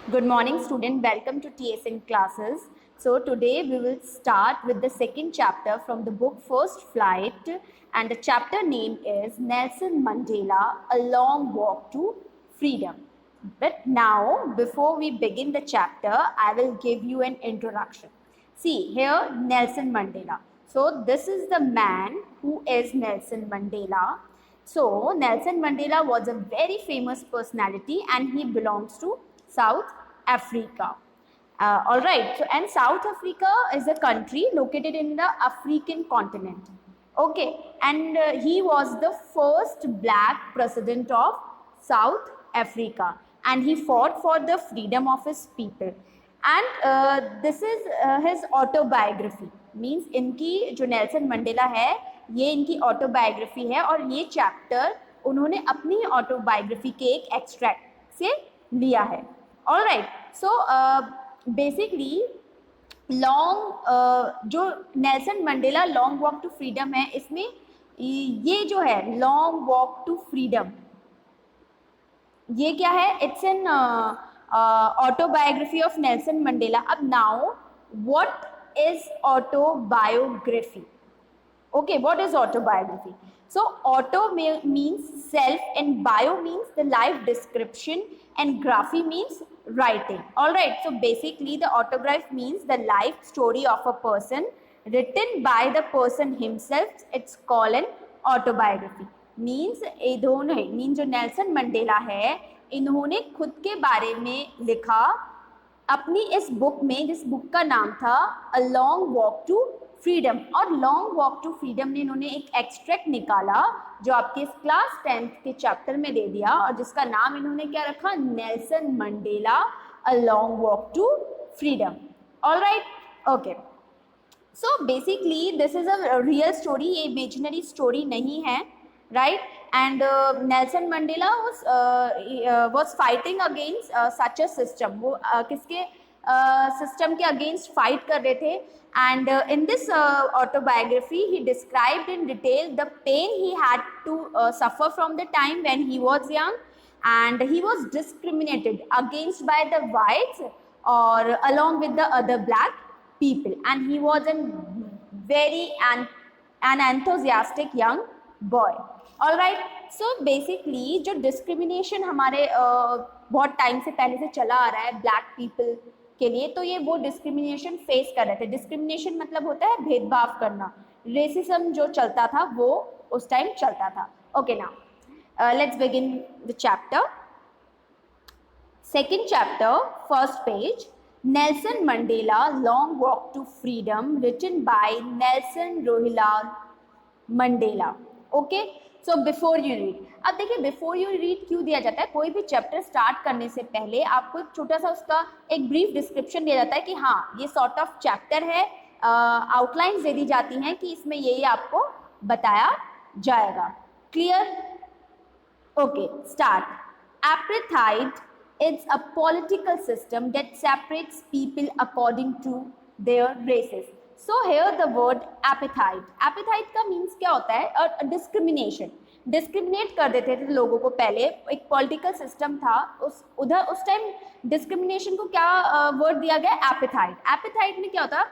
Good morning, student. Welcome to TSN classes. So today we will start with the second chapter from the book First Flight, and the chapter name is Nelson Mandela: A Long Walk to Freedom. But now, before we begin the chapter, I will give you an introduction. See here, Nelson Mandela. So this is the man who is Nelson Mandela. So Nelson Mandela was a very famous personality and he belongs to South Africa. All right. So and South Africa is a country located in the African continent. Okay. And he was the first black president of South Africa, and he fought for the freedom of his people. And this is his autobiography. Means इनकी जो Nelson Mandela है ये इनकी autobiography है, और ये chapter उन्होंने अपनी ऑटोबायोग्राफी के एक एक्सट्रैक्ट से लिया है. All right. So basically long जो Nelson Mandela long walk to freedom है, इसमें ये जो है लॉन्ग वॉक टू फ्रीडम, ये क्या है? It's an autobiography of Nelson Mandela. अब now what is autobiography? Okay, what is autobiography? So auto means self and bio means the life description and graphy means writing. All right, so basically the autograph means the life story of a person written by the person himself. It's called an autobiography. means ये दोनों है. means जो Nelson Mandela है इन्होंने खुद के बारे में लिखा अपनी इस बुक में, जिस बुक का नाम था a long walk to freedom. और लॉन्ग वॉक टू फ्रीडम ने इन्होंने एक एक्सट्रैक्ट निकाला जो आपके इस क्लास 10th के चैप्टर में दे दिया, और जिसका नाम इन्होंने क्या रखा? Nelson Mandela a long walk to freedom. All right. Okay. So basically this is a real story, ये इमेजिनरी स्टोरी नहीं है. Right. And Nelson Mandela was fighting against such a system. वो किसके सिस्टम के अगेंस्ट फाइट कर रहे थे. And in this autobiography he described in detail the pain he had to suffer from the time when he was young, and he was discriminated against by the whites or along with the other black people, and he was a very an enthusiastic young boy. All right. So basically जो discrimination हमारे बहुत time से पहले से चला आ रहा है black people के लिए, तो ये वो डिस्क्रिमिनेशन फेस कर रहे थे. डिस्क्रिमिनेशन मतलब होता है भेदभाव करना. रेसिज्म जो चलता था वो उस टाइम चलता था. Okay, now let's begin the chapter. Second chapter, first page. Nelson Mandela long walk to freedom, written by Nelson Rolihlahla Mandela. Okay. So before you read. अब देखिए बिफोर यू रीड क्यों दिया जाता है? कोई भी चैप्टर स्टार्ट करने से पहले आपको एक छोटा सा उसका एक ब्रीफ डिस्क्रिप्शन दिया जाता है कि हाँ ये सॉर्ट ऑफ चैप्टर है. आउटलाइंस दे दी जाती हैं कि इसमें ये आपको बताया जाएगा. Clear? Okay, start. Apartheid is a political system that separates people according to their races. So here the word appetite. Appetite का मीन्स क्या होता है? और डिस्क्रिमिनेशन. डिस्क्रिमिनेट कर देते थे लोगों को. पहले एक पॉलिटिकल सिस्टम था उस टाइम डिस्क्रिमिनेशन को क्या वर्ड दिया गया? एपेथाइट. एपेथाइट में क्या होता?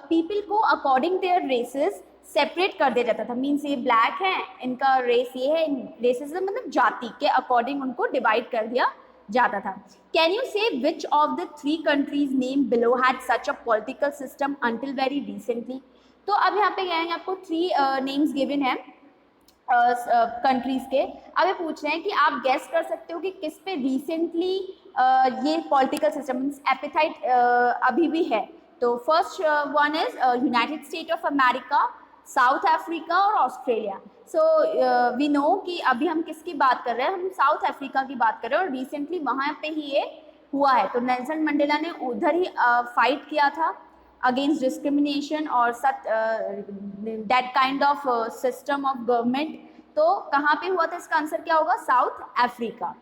पीपल को अकॉर्डिंग देयर रेसेस सेपरेट कर दिया जाता था. मीन्स ये ब्लैक है, इनका रेस ये है. रेसिज्म मतलब जाति के अकॉर्डिंग उनको डिवाइड कर दिया जाता था. कैन यू से which of the 3 countries name below had such a political system until very recently? तो अब यहाँ पे क्या है, आपको 3 नेम्स गिवन है कंट्रीज के. अब ये पूछ रहे हैं कि आप गेस कर सकते हो कि किस पे रिसेंटली ये पॉलिटिकल सिस्टम मीन्स एपेथाइट अभी भी है. तो first one is United state of America, south Africa और ऑस्ट्रेलिया. सो वी नो कि अभी हम किसकी बात कर रहे हैं? हम साउथ अफ्रीका की बात कर रहे हैं, और रिसेंटली वहाँ पे ही ये हुआ है. तो नेल्सन मंडेला ने उधर ही फाइट किया था अगेंस्ट डिस्क्रिमिनेशन और such that kind of system of government. तो कहाँ पे हुआ था? इसका आंसर क्या होगा? South Africa.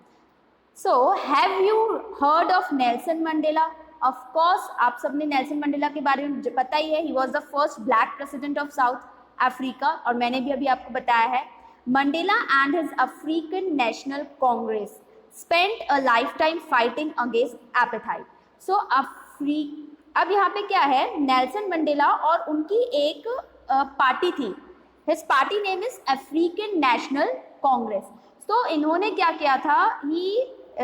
So have you heard of Nelson Mandela? Of course आप सबने नेल्सन मंडेला के बारे में पता ही है. He was the first black president of south Africa, और मैंने भी अभी आपको बताया है. Mandela and his African national Congress spent a lifetime fighting against appetite. So अब यहाँ पे क्या है, नेल्सन मंडेला और उनकी एक पार्टी थी, his party name is African national Congress. तो इन्होंने क्या किया था,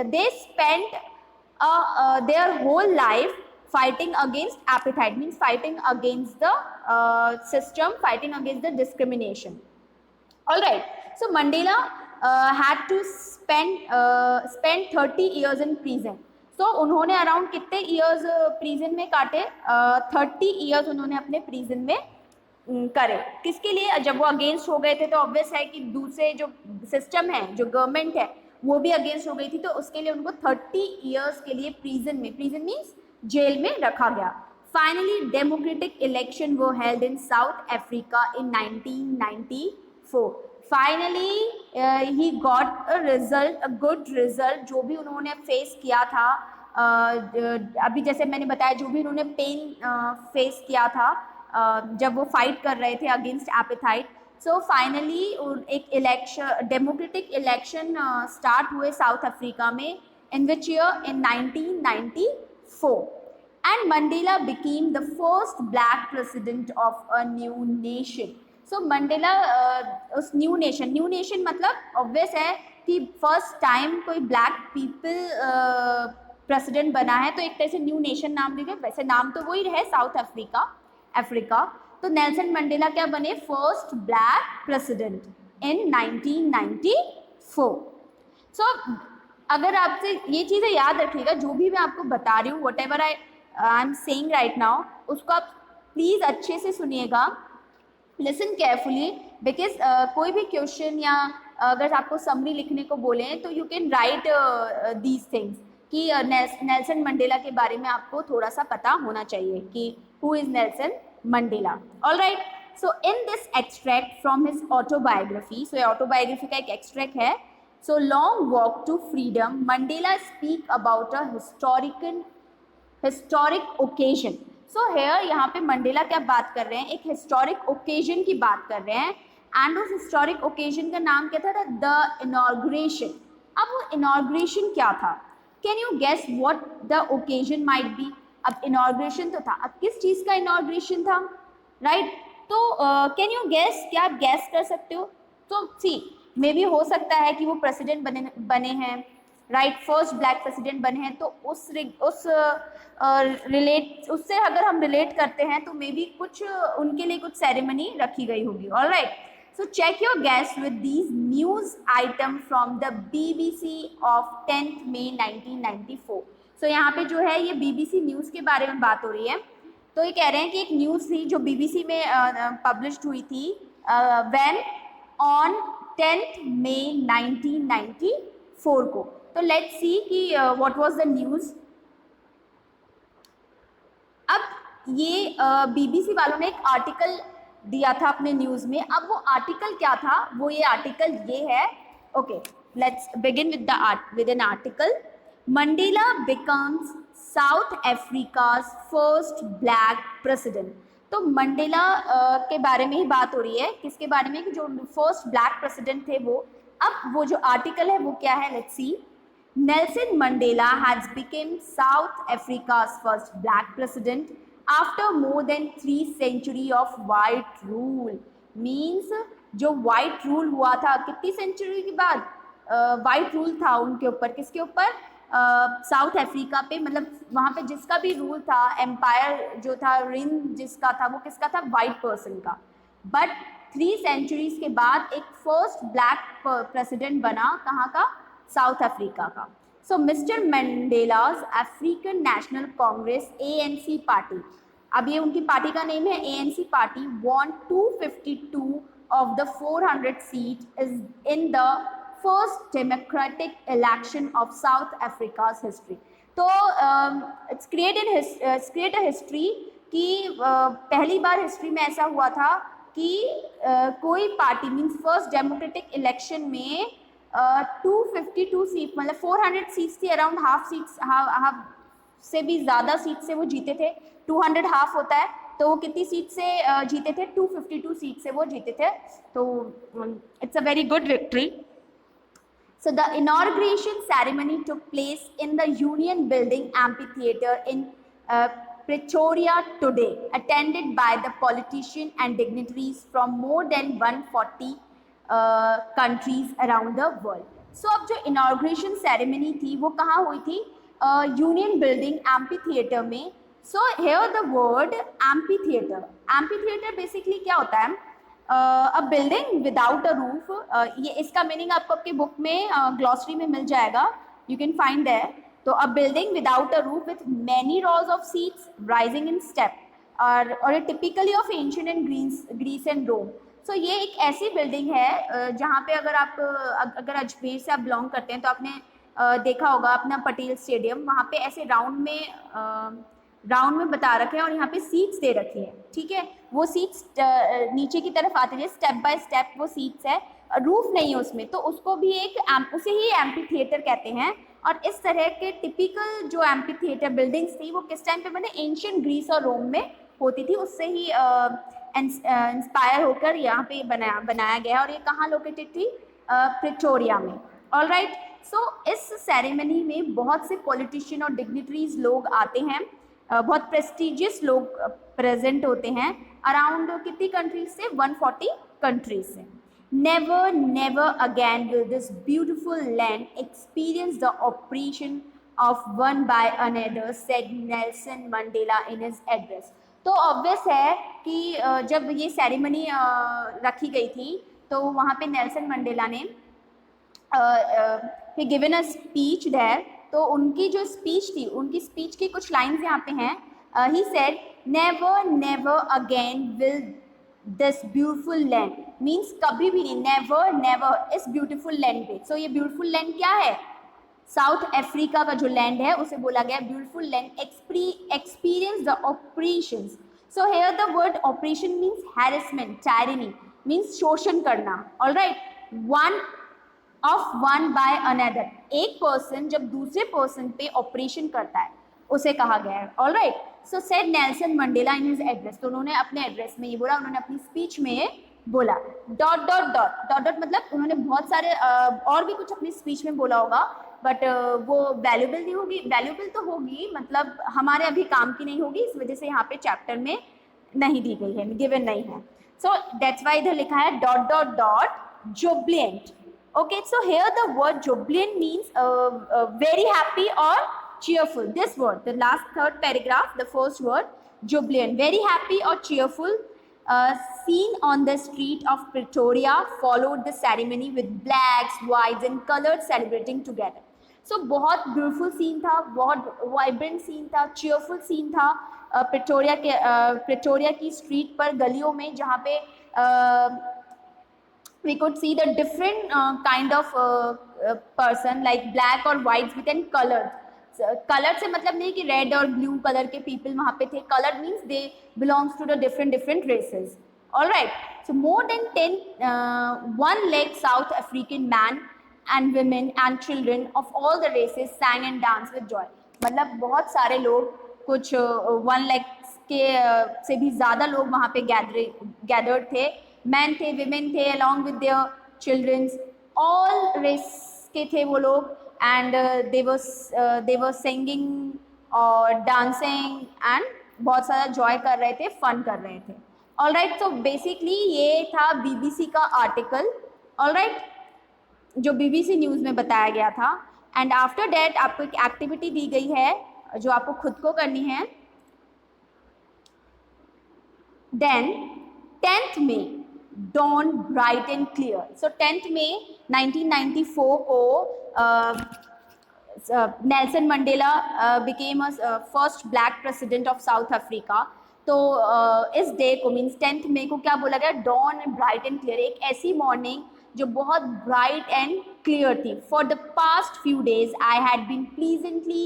they spent their whole life fighting against appetite, means fighting against the system, fighting against the discrimination. All right, so Mandela had to spend 30 years in prison. So उन्होंने around कितने years prison में काटे, 30 years उन्होंने अपने prison में करे. किसके लिए, जब वो अगेंस्ट हो गए थे तो ऑब्वियस है कि दूसरे जो सिस्टम है, जो गवर्नमेंट है, वो भी अगेंस्ट हो गई थी, तो उसके लिए उनको 30 ईयर्स के लिए प्रिजन मीन्स जेल में रखा गया. फाइनली डेमोक्रेटिक इलेक्शन वो held in south Africa in 1994. Finally he got a result, a good result. जो भी उन्होंने फेस किया था, अभी जैसे मैंने बताया, जो भी उन्होंने पेन फेस किया था जब वो फाइट कर रहे थे अगेंस्ट एपेटाइट. सो फाइनली एक इलेक्शन, डेमोक्रेटिक इलेक्शन स्टार्ट हुए साउथ अफ्रीका में. In which year, in 1994. And Mandela became the first black president of a new nation. So Mandela उस न्यू नेशन मतलब ऑब्वियस है कि फर्स्ट टाइम कोई black people president बना है, तो एक तरह से न्यू नेशन नाम देंगे. वैसे नाम तो वही है, साउथ अफ्रीका. तो नेल्सन मंडेला क्या बने, फर्स्ट ब्लैक प्रेसिडेंट इन 1994. सो अगर आपसे ये चीज़ें याद रखिएगा, जो भी मैं आपको बता रही हूँ, what ever I am saying right now, उसको आप प्लीज़ अच्छे से सुनिएगा, लिसन केयरफुली, बिकॉज कोई भी क्वेश्चन या अगर आपको समरी लिखने को बोलें तो you can write these things, कि नेल्सन मंडेला के बारे में आपको थोड़ा सा पता होना चाहिए कि who is Nelson Mandela. All right, so in this extract from his autobiography, so ये ऑटोबायोग्राफी का एक एक्सट्रैक्ट है. So long walk to freedom, Mandela speak about a historic occasion. So here यहाँ पे मंडेला क्या बात कर रहे हैं, एक हिस्टोरिक ओकेजन की बात कर रहे हैं. एंड उस हिस्टोरिक ओकेजन का नाम क्या था, द इनॉग्रेशन. अब वो इनॉग्रेशन क्या था, can you guess what the occasion might be. अब इनॉग्रेशन तो था, अब किस चीज़ का इनॉग्रेशन था, राइट? तो कैन यू गेस, क्या आप गैस कर सकते हो? तो सी मे बी हो सकता है कि वो प्रेसिडेंट बने हैं, राइट, फर्स्ट ब्लैक प्रेसिडेंट बने हैं, तो उससे अगर हम रिलेट करते हैं तो मे बी कुछ उनके लिए कुछ सेरेमनी रखी गई होगी. All right, so check your guess with these news item from the BBC of 10th May 1994. so यहाँ पे जो है ये BBC न्यूज़ के बारे में बात हो रही है. तो ये कह रहे हैं कि एक न्यूज़ थी जो BBC में पब्लिश्ड हुई थी when on 10th May 1994 को. तो लेट्स सी कि what was the news. अब ये BBC वालों ने एक आर्टिकल दिया था अपने न्यूज़ में. अब वो आर्टिकल क्या था, वो ये आर्टिकल ये है. Okay, let's begin with an article. Mandela becomes south Africa's first black president. तो मंडेला के बारे में ही बात हो रही है. किसके बारे में, कि जो फर्स्ट ब्लैक प्रेसिडेंट थे वो. अब वो जो आर्टिकल है वो क्या है, let's see. Nelson Mandela has become south Africa's first black president after more than 3 century of white rule. means जो white rule हुआ था कितनी सेंचुरी के बाद white rule था उनके ऊपर. किसके ऊपर, साउथ अफ्रीका पे, मतलब वहाँ पे जिसका भी रूल था, एम्पायर जो था, रिन जिसका था, वो किसका था, वाइट पर्सन का. बट 3 सेंचुरीज के बाद एक फर्स्ट ब्लैक प्रेसिडेंट बना, कहाँ का, साउथ अफ्रीका का. So Mr. Mandela's African National Congress ANC party, अब ये उनकी पार्टी का नेम है ANC party, won 252 of the 400 seat is in the first democratic election of South Africa's history. तो it's create a history कि पहली बार history में ऐसा हुआ था कि कोई party means first democratic election में 252 सीट, मतलब 400 सीट्स थी, अराउंड हाफ सीट्स, हाफ से भी ज़्यादा सीट से वो जीते थे. 200 हाफ होता है, तो वो कितनी सीट से जीते थे, 252 सीट से वो जीते थे. तो it's a very good victory. So the inauguration ceremony took place in the Union Building Amphitheatre in Pretoria today, attended by the politicians and dignitaries from more than 140 countries around the world. So अब जो inauguration ceremony थी वो कहाँ हुई थी? Union Building Amphitheatre में. So here the word amphitheatre. Amphitheatre basically क्या होता है? अ बिल्डिंग विदाउट अ रूफ. ये इसका मीनिंग आपको आपकी बुक में ग्लॉसरी में मिल जाएगा, यू कैन फाइंड दैट. तो a building without a roof with many rows of seats rising in step और typically of ancient and Greece and Rome. So ये एक ऐसी बिल्डिंग है जहाँ पे अगर अजमेर से आप बिलोंग करते हैं तो आपने देखा होगा अपना पटेल स्टेडियम, वहाँ पे ऐसे राउंड में बता रखे हैं और यहाँ पे सीट्स दे रखी है. ठीक है, वो सीट्स नीचे की तरफ आती है, स्टेप बाय स्टेप वो सीट्स है, रूफ नहीं है उसमें, तो उसको भी उसे ही एम्पी थिएटर कहते हैं. और इस तरह के टिपिकल जो एम्पी थिएटर बिल्डिंग्स थी वो किस टाइम पे बने? एंशिएंट ग्रीस और रोम में होती थी, उससे ही इंस्पायर होकर यहाँ पे बनाया गया है. और ये कहाँ लोकेटेड थी? प्रिटोरिया में. All right. सो इस सेरेमनी में बहुत से पॉलिटिशियन और डिग्निटरीज लोग आते हैं, बहुत प्रेस्टिजियस लोग प्रेजेंट होते हैं. अराउंड कितनी कंट्रीज से? 140 कंट्रीज से. Never again will this beautiful land experience the oppression of one by another, said Nelson Mandela in his address. तो ऑब्वियस है कि जब ये सेरेमनी रखी गई थी तो वहाँ पे नेल्सन मंडेला ने गिवन अ स्पीच देयर. तो उनकी जो स्पीच थी, उनकी स्पीच की कुछ लाइन्स यहाँ पे हैं. He said never again will this beautiful land, means कभी भी नहीं, नेवर इस ब्यूटिफुल लैंड पे. सो ये ब्यूटिफुल लैंड क्या है? साउथ अफ्रीका का जो लैंड है उसे बोला गया beautiful land experience the operations. So here the word operation means harassment, tyranny, means शोषण करना. All right. One by another, एक पर्सन जब दूसरे पर्सन पे ऑपरेशन करता है उसे कहा गया है. All right. So said Nelson Mandela in his address. तो उन्होंने अपने एड्रेस में ये बोला, उन्होंने अपनी स्पीच में ये बोला. Dot dot dot dot dot मतलब उन्होंने बहुत सारे और भी कुछ अपनी स्पीच में बोला होगा, बट वो वैल्यूबल नहीं होगी. वैल्यूबल तो होगी, मतलब हमारे अभी काम की नहीं होगी, इस वजह से यहाँ पे चैप्टर में नहीं दी गई है, गिवन नहीं है. सो दैट्स वाई इधर लिखा है dot dot dot Jubilant. Okay, so here the word jubilant means very happy or cheerful. This word, the last third paragraph, the first word, jubilant, very happy or cheerful, seen on the street of Pretoria, followed the ceremony with blacks, whites and colors celebrating together. So बहुत beautiful scene था, बहुत vibrant scene था, cheerful scene था Pretoria की street पर, गलियों में, जहाँ पे we could see the different kind of person like black or whites with and colored. Colour से मतलब नहीं कि रेड और ब्लू कलर के पीपल वहाँ पे थे. Colour means they belongs to the different races. All right. So more than 1 lakh South African man and women and children of all the races sang and danced with joy. मतलब बहुत सारे लोग, कुछ 1 lakh के से भी ज़्यादा लोग वहाँ पे गैदर्ड थे. मैन थे, विमेन थे, along with their childrens, all race के थे वो लोग. एंड दे वर सिंगिंग और डांसिंग एंड बहुत सारा जॉय कर रहे थे, फन कर रहे थे. All right. तो बेसिकली ये था बीबीसी का आर्टिकल. ऑल राइट, जो बीबीसी न्यूज़ में बताया गया था. एंड आफ्टर डैट आपको एक एक्टिविटी दी गई है जो आपको खुद को करनी है. Then 10th May dawn bright and clear. So 10th May 1994 को Nelson Mandela became a first black president of South Africa. तो इस डे को मीन्स 10th May को क्या बोला गया? dawn and bright and clear, एक ऐसी मॉर्निंग जो बहुत ब्राइट एंड क्लियर थी. For the past few days I had been pleasantly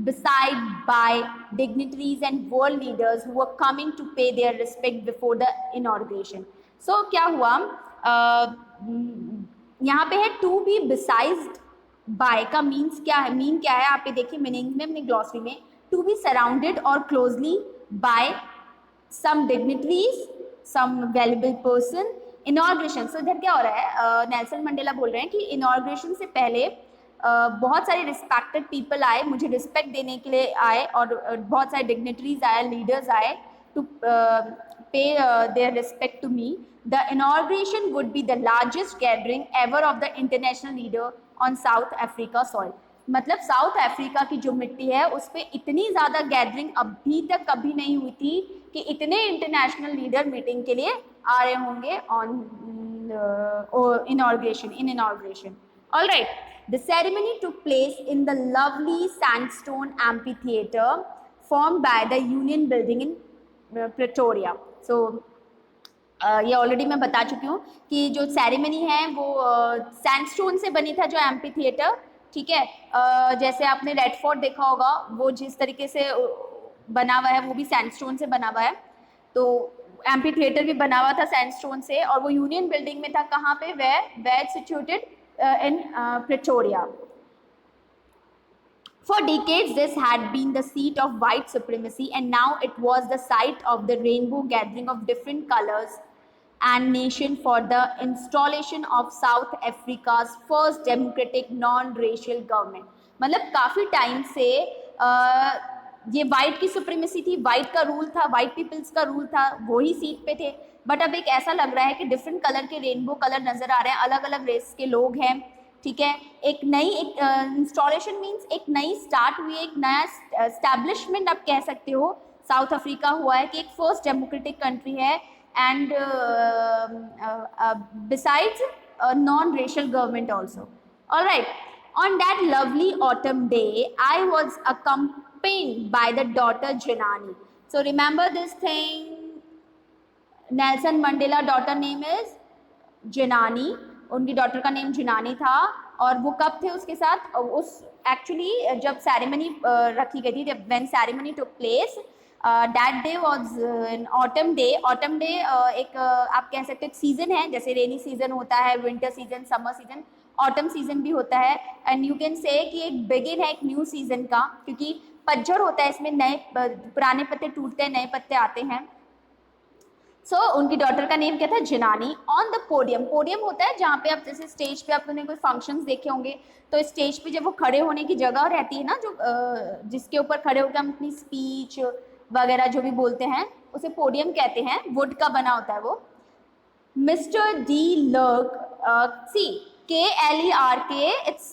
beside by dignitaries and world leaders who were coming to pay their respect before the inauguration. So क्या हुआ? यहाँ पे है to be beside by का means क्या है? Mean क्या है? आप ये देखिए मीनिंग में अपनी ग्लॉसरी में. to be surrounded or closely by some dignitaries, some valuable person inauguration, so इधर क्या हो रहा है, नेल्सन मंडेला बोल रहे हैं कि इनॉग्रेशन से पहले बहुत सारे रिस्पेक्टेड पीपल आए, मुझे रिस्पेक्ट देने के लिए आए, और बहुत सारे डिग्नेटरीज आए, लीडर्स आए to pay their respect to me. The inauguration would be the largest gathering ever of the international leader on South Africa soil. मतलब साउथ अफ्रीका की जो मिट्टी है उस पर इतनी ज़्यादा गैदरिंग अभी तक कभी नहीं हुई थी कि इतने इंटरनेशनल लीडर मीटिंग के लिए आ रहे होंगे on inauguration, in inauguration. All right, the ceremony took place in the lovely sandstone amphitheatre form by the Union Building in Pretoria. So ये ऑलरेडी मैं बता चुकी हूँ कि जो सेरेमनी है वो सैंडस्टोन से बनी था, जो एम्पी थिएटर, ठीक है. जैसे आपने रेड फोर्ट देखा होगा, वो जिस तरीके से बना हुआ है वो भी सैंडस्टोन से बना हुआ है. तो एम्पी थिएटर भी बना हुआ था सैंडस्टोन से, और वो यूनियन बिल्डिंग में था. कहाँ पे? Where situated in Pretoria. For decades, this had been the seat of white supremacy, and now it was the site of the rainbow gathering of different colors and nation for the installation of South Africa's first democratic non-racial government. मतलब काफ़ी time से ये white की supremacy थी, white का rule था, white peoples का rule था, वही सीट पे थे. बट अब एक ऐसा लग रहा है कि डिफरेंट कलर के रेनबो कलर नज़र आ रहे हैं, अलग अलग रेस के लोग हैं, ठीक है. एक नई इंस्टॉलेशन मीन्स एक नई स्टार्ट हुई, एक नया स्टैब्लिशमेंट आप कह सकते हो साउथ अफ्रीका हुआ है, कि एक फर्स्ट डेमोक्रेटिक कंट्री है, and besides non racial government also. All right, on that lovely autumn day, I was accompanied by the daughter Janani. So remember this thing, Nelson Mandela daughter name is Janani. उनकी daughter का name जिनानी था. और वो कब थे उसके साथ? उस एक्चुअली जब सेरेमनी रखी गई थी, जब when ceremony took place, that day was an autumn day. Autumn day एक आप कह सकते हो एक सीजन है, जैसे रेनी सीजन होता है, winter season, summer season, autumn season भी होता है. एंड यू कैन से कि एक बिगिन है एक न्यू सीजन का, क्योंकि पतझड़ होता है इसमें, नए पुराने पत्ते टूटते हैं, नए पत्ते आते हैं. सो उनकी डॉटर का नेम क्या था? जिनानी. ऑन द पोडियम, पोडियम होता है जहाँ पे आप जैसे स्टेज पे आपने कोई फंक्शंस देखे होंगे, तो स्टेज पे जब वो खड़े होने की जगह रहती है ना, जो जिसके ऊपर खड़े होकर हम अपनी स्पीच वगैरह जो भी बोलते हैं, उसे पोडियम कहते हैं. वुड का बना होता है वो. Mister de lurk, C KLERK, its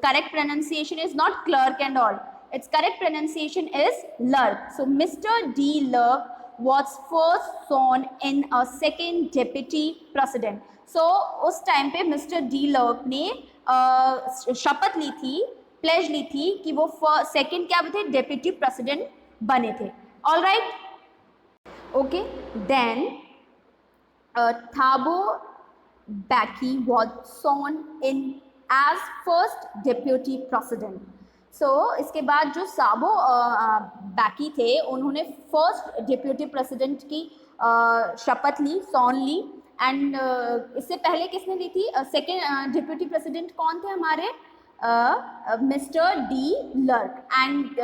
correct pronunciation is not clerk and all, its correct pronunciation is Lurk. So Mr. D. Lurk was first sworn in a second deputy president. So उस time पे mister de lurk ने शपथ ली थी, pledge ली थी कि वो second क्या थे? डेप्यूटी प्रेसिडेंट बने थे. All right, okay. Then Thabo Mbeki was sworn in as first deputy president. So इसके बाद जो साबो बैकी थे, उन्होंने फर्स्ट डिप्यूटी प्रेसिडेंट की शपथ ली, सॉन ली. एंड इससे पहले किसने ली थी? सेकेंड डिप्यूटी प्रेसिडेंट कौन थे हमारे? Mister de Klerk. And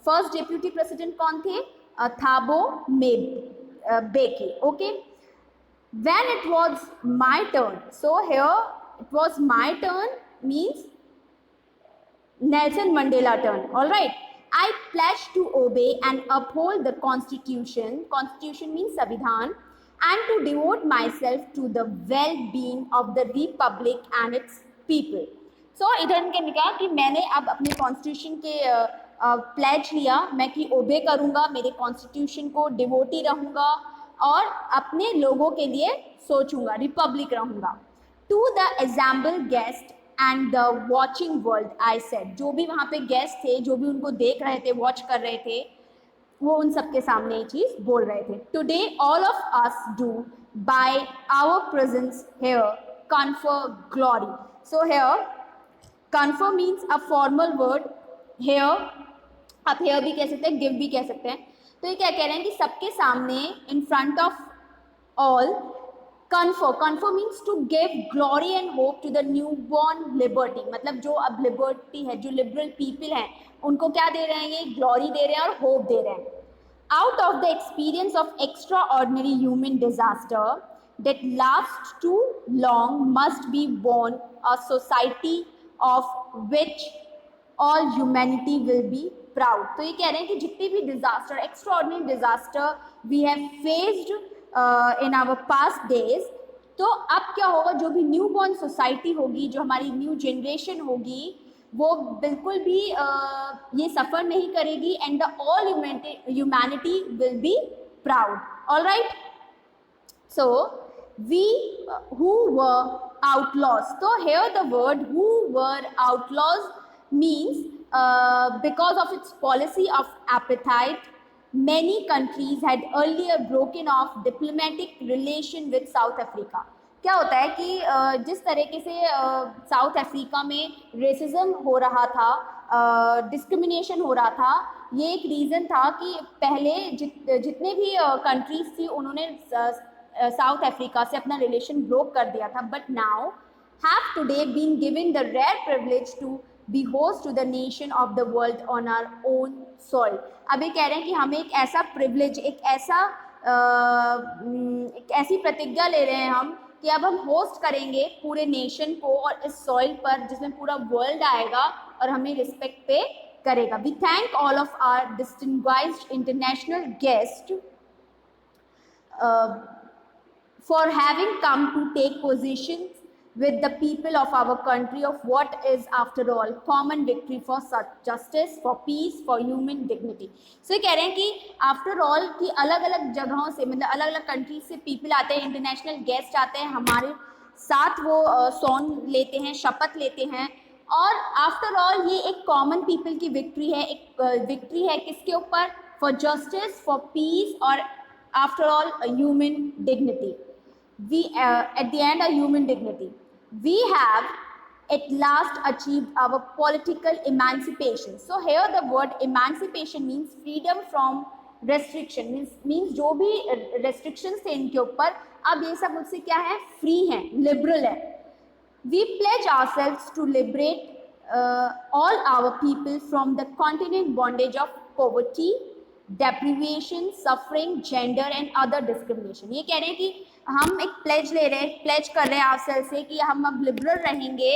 first deputy president कौन थे? Thabo Mbeki. Okay. When it was my turn, so here it was my turn means Nelson Mandela turn. All right, I pledge to obey and uphold the constitution. Constitution means संविधान. And to devote myself to the well-being of the republic and its people. So इधर इनके कहा कि मैंने अब अपने constitution के pledge लिया, मैं कि ओबे करूँगा, मेरे कॉन्स्टिट्यूशन को डिवोटी रहूँगा और अपने लोगों के लिए सोचूंगा, रिपब्लिक रहूँगा. To the example guest and the watching world I said. जो भी वहाँ पे गेस्ट थे, जो भी उनको देख रहे थे, वॉच कर रहे थे, वो उन सबके सामने ये चीज़ बोल रहे थे. Today all of us do by our presence here confer glory. So here confer means a formal word. Here आप हेयर भी कह सकते हैं, गिव भी कह सकते हैं. तो ये क्या कह रहे हैं कि सबके सामने, in front of all, confer. Confer means to give glory and hope to the new born liberty. मतलब जो अब लिबर्टी है, जो लिबरल पीपल हैं, उनको क्या दे रहे हैं? ये ग्लोरी दे रहे हैं और होप दे रहे हैं. Out of the experience of extra ordinary human disaster that lasts too long must be born a society of which all humanity will be proud. तो ये कह रहे हैं कि जितने भी disaster, extraordinary disaster we have faced in our past days, तो अब क्या होगा, जो भी न्यू बॉर्न सोसाइटी होगी, जो हमारी न्यू जनरेशन होगी, वो बिल्कुल भी ये सफ़र नहीं करेगी, and the all humanity will be proud. Alright, so we who were outlaws. So here the word who were outlaws means because of its policy of apartheid, many countries had earlier broken off diplomatic relation with South Africa. क्या होता है कि जिस तरीके से south Africa में racism हो रहा था, डिस्क्रिमिनेशन हो रहा था, ये एक रीज़न था कि पहले जितने भी कंट्रीज थी उन्होंने साउथ अफ्रीका से अपना रिलेशन ब्रोक कर दिया था, but now have today been given the rare privilege to be host to the nation of the world on our own soil. अब ये कह रहे हैं कि हमें एक ऐसा प्रिविलेज, एक ऐसी प्रतिज्ञा ले रहे हैं हम कि अब हम होस्ट करेंगे पूरे नेशन को और इस सॉइल पर जिसमें पूरा वर्ल्ड आएगा और हमें रिस्पेक्ट पे करेगा. We thank all of our distinguished international guest for having come to take positions with the people of our country of what is after all common victory for such justice, for peace, for human dignity. So ये कह रहे हैं कि after all कि अलग अलग जगहों से, मतलब अलग अलग कंट्री से पीपल आते हैं, इंटरनेशनल गेस्ट आते हैं, हमारे साथ वो सौन लेते हैं, शपथ लेते हैं, और आफ्टर ऑल ये एक कॉमन पीपल की विक्ट्री है. एक विक्ट्री है किसके ऊपर? फॉर जस्टिस, फॉर पीस, और after all human dignity. We at the end a human dignity. We have at last achieved our political emancipation. So here the word emancipation means freedom from restriction, means जो भी restrictions थे इनके ऊपर, अब ये सब मुझसे क्या है? फ्री हैं, लिबरल है. We pledge ourselves to liberate all our people from the continued bondage of poverty, deprivation, suffering, gender and other discrimination. ये कह रहे हैं कि हम एक प्लेज ले रहे हैं, प्लेज कर रहे हैं आपसे से कि हम अब लिबरल रहेंगे,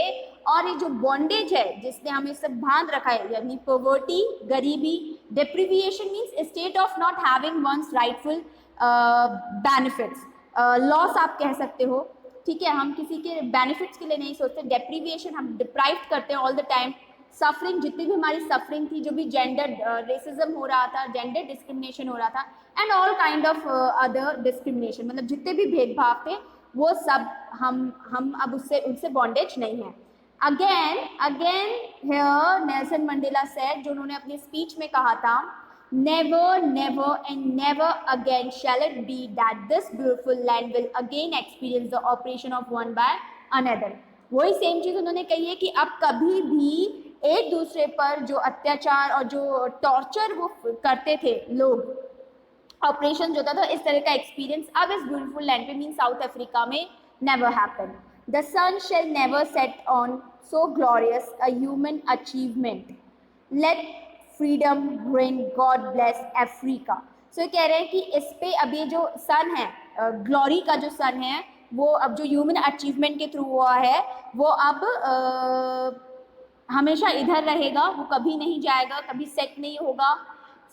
और ये जो बॉन्डेज है जिसने हमें सब बांध रखा है, यानी पॉवर्टी, गरीबी, deprivation means state of not having one's rightful benefits, loss आप कह सकते हो, ठीक है, हम किसी के बेनिफिट्स के लिए नहीं सोचते. डेप्रिविएशन, हम डिप्राइव करते हैं ऑल द टाइम. सफरिंग, जितनी भी हमारी सफरिंग थी, जो भी जेंडर रेसिज्म हो रहा था, जेंडर डिस्क्रिमिनेशन हो रहा था, and all kind of other discrimination, मतलब जितने भी भेदभाव थे वो सब हम अब उनसे बॉन्डेज नहीं है. Again here Nelson Mandela said, जो उन्होंने अपनी स्पीच में कहा था, never never and never again shall it be that this beautiful land will again experience the oppression of one by another. वही सेम चीज़ उन्होंने कही है कि अब कभी भी एक दूसरे पर जो अत्याचार और जो टॉर्चर वो करते थे लोग, ऑपरेशन जो था, इस तरह का एक्सपीरियंस अब इस ब्यूटीफुल लैंड पे मीन साउथ अफ्रीका में never happen. The sun shall never set on so glorious a human achievement. Let freedom reign, God bless Africa. So ये कह रहे हैं कि इस पे अब ये जो सन है, ग्लोरी का जो सन है, वो अब जो ह्यूमन अचीवमेंट के थ्रू हुआ है, वो अब हमेशा इधर रहेगा, वो कभी नहीं जाएगा, कभी सेट नहीं होगा.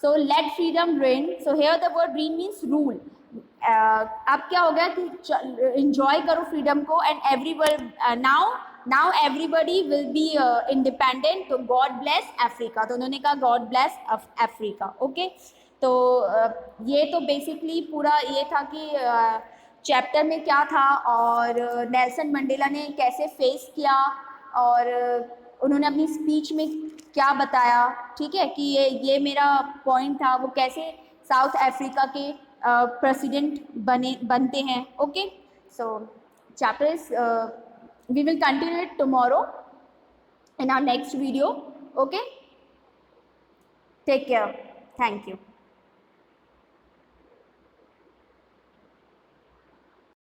So let freedom rain. So here the word rain means rule. अब क्या हो गया कि इंजॉय करो फ्रीडम को, and everyone now everybody will be independent. तो गॉड ब्लेस अफ्रीका. तो उन्होंने कहा गॉड ब्लेस अफ्रीका. ओके, तो ये तो बेसिकली पूरा ये था कि चैप्टर में क्या था और नेल्सन मंडेला ने कैसे फेस किया और उन्होंने अपनी स्पीच में क्या बताया. ठीक है, कि ये मेरा पॉइंट था, वो कैसे साउथ अफ्रीका के प्रेसिडेंट बनते हैं. Okay, so chapter is we will continue it tomorrow in our next video. Okay, take care. Thank you.